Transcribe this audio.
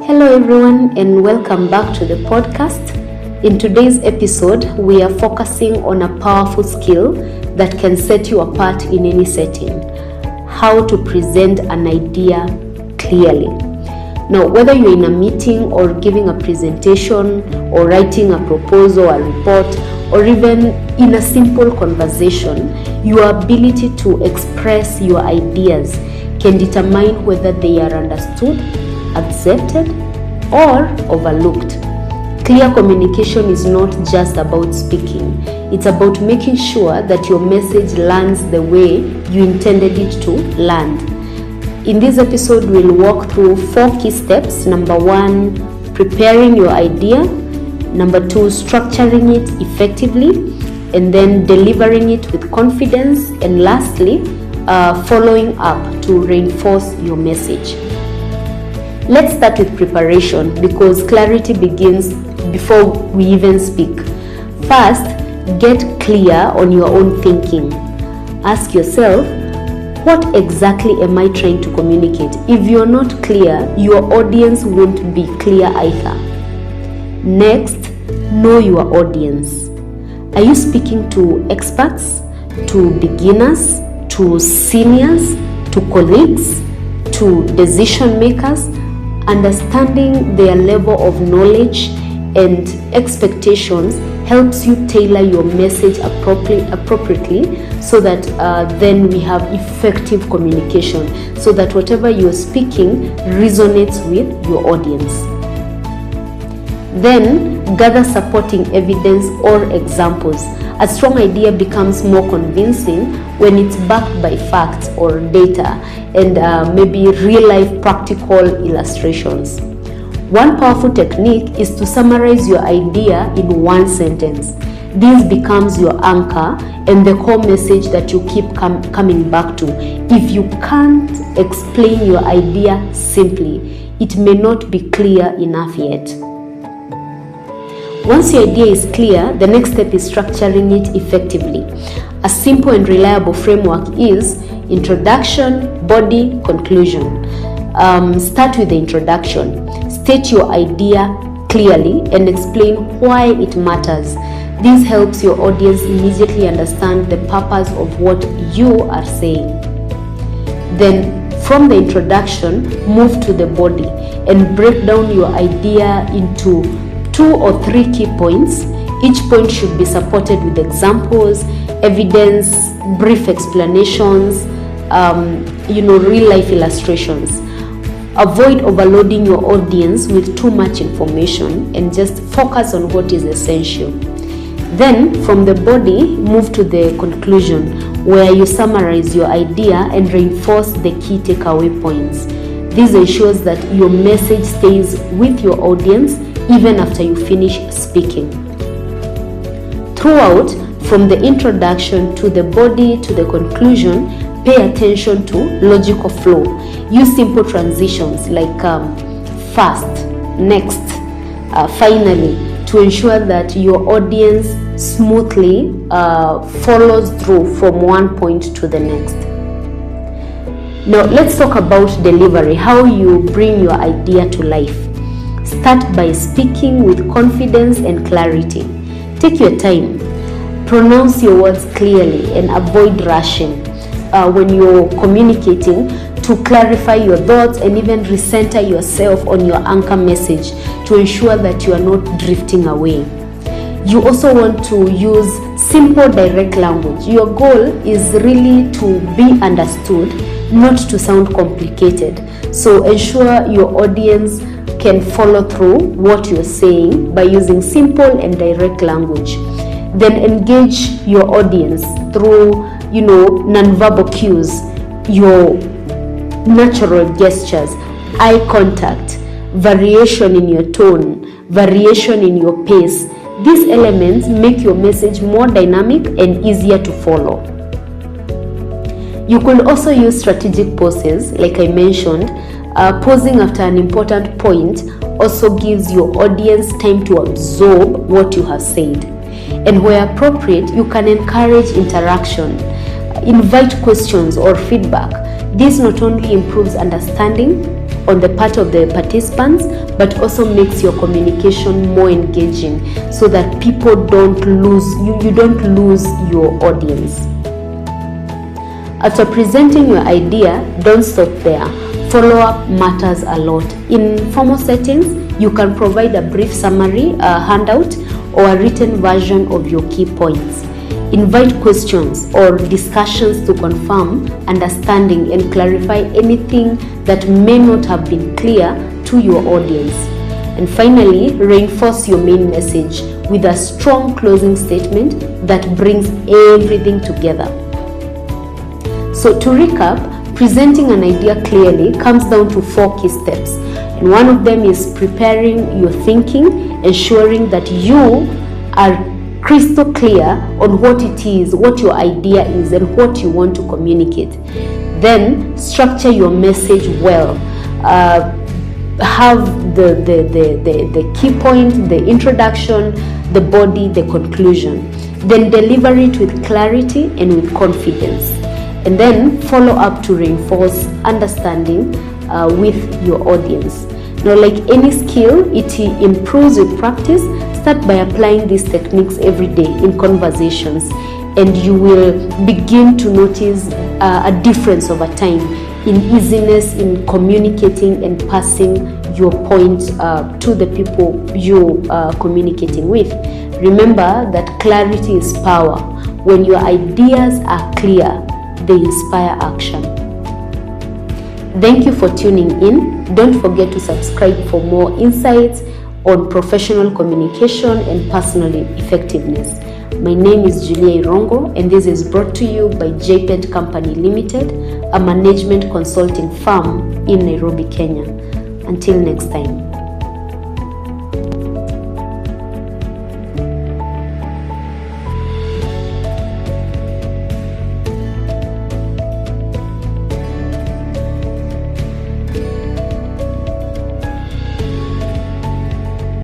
Hello everyone and welcome back to the podcast. In today's episode, we are focusing on a powerful skill that can set you apart in any setting: how to present an idea clearly. Now, whether you're in a meeting or giving a presentation or writing a proposal, a report, or even in a simple conversation, your ability to express your ideas can determine whether they are understood, accepted, or overlooked. Clear communication is not just about speaking. It's about making sure that your message lands the way you intended it to land. In this episode, we'll walk through 4 key steps. Number 1, preparing your idea. Number 2, structuring it effectively. And then delivering it with confidence. And lastly, following up to reinforce your message. Let's start with preparation, because clarity begins before we even speak. First, get clear on your own thinking. Ask yourself, what exactly am I trying to communicate? If you're not clear, your audience won't be clear either. Next, know your audience. Are you speaking to experts, to beginners, to seniors, to colleagues, to decision makers? Understanding their level of knowledge and expectations helps you tailor your message appropriately so that then we have effective communication, so that whatever you're speaking resonates with your audience. Then gather supporting evidence or examples. A strong idea becomes more convincing when it's backed by facts or data and maybe real-life practical illustrations. One powerful technique is to summarize your idea in one sentence. This becomes your anchor and the core message that you keep coming back to. If you can't explain your idea simply, it may not be clear enough yet. Once your idea is clear, the next step is structuring it effectively. A simple and reliable framework is introduction, body, conclusion. Start with the introduction. State your idea clearly and explain why it matters. This helps your audience immediately understand the purpose of what you are saying. Then, from the introduction, move to the body and break down your idea into 2 or 3 key points. Each point should be supported with examples, evidence, brief explanations, real life illustrations. Avoid overloading your audience with too much information and just focus on what is essential. Then from the body, move to the conclusion, where you summarize your idea and reinforce the key takeaway points. This ensures that your message stays with your audience even after you finish speaking. Throughout, from the introduction to the body to the conclusion, pay attention to logical flow. Use simple transitions like first, next, finally, to ensure that your audience smoothly follows through from one point to the next. Now, let's talk about delivery, how you bring your idea to life. Start by speaking with confidence and clarity. Take your time. Pronounce your words clearly and avoid rushing when you're communicating, to clarify your thoughts and even recenter yourself on your anchor message to ensure that you are not drifting away. You also want to use simple, direct language. Your goal is really to be understood, not to sound complicated. So ensure your audience can follow through what you're saying by using simple and direct language. Then engage your audience through, nonverbal cues, your natural gestures, eye contact, variation in your tone, variation in your pace. These elements make your message more dynamic and easier to follow. You could also use strategic pauses, like I mentioned. Pausing after an important point also gives your audience time to absorb what you have said. And where appropriate, you can encourage interaction, invite questions or feedback. This not only improves understanding, on the part of the participants, but also makes your communication more engaging so that people don't lose, you don't lose your audience. After presenting your idea, don't stop there. Follow-up matters a lot. In formal settings, you can provide a brief summary, a handout, or a written version of your key points. Invite questions or discussions to confirm understanding and clarify anything that may not have been clear to your audience. And finally, reinforce your main message with a strong closing statement that brings everything together. So to recap, presenting an idea clearly comes down to 4 key steps. And one of them is preparing your thinking, ensuring that you are crystal clear on what it is, what your idea is, and what you want to communicate. Then structure your message well. Have the key point, the introduction, the body, the conclusion. Then deliver it with clarity and with confidence. And then follow up to reinforce understanding with your audience. Now, like any skill, it improves with practice. Start by applying these techniques every day in conversations, and you will begin to notice a difference over time in easiness in communicating and passing your point to the people you are communicating with. Remember that clarity is power. When your ideas are clear, they inspire action. Thank you for tuning in. Don't forget to subscribe for more insights on professional communication and personal effectiveness. My name is Julia Irongo, and this is brought to you by JPED Company Limited, a management consulting firm in Nairobi, Kenya. Until next time.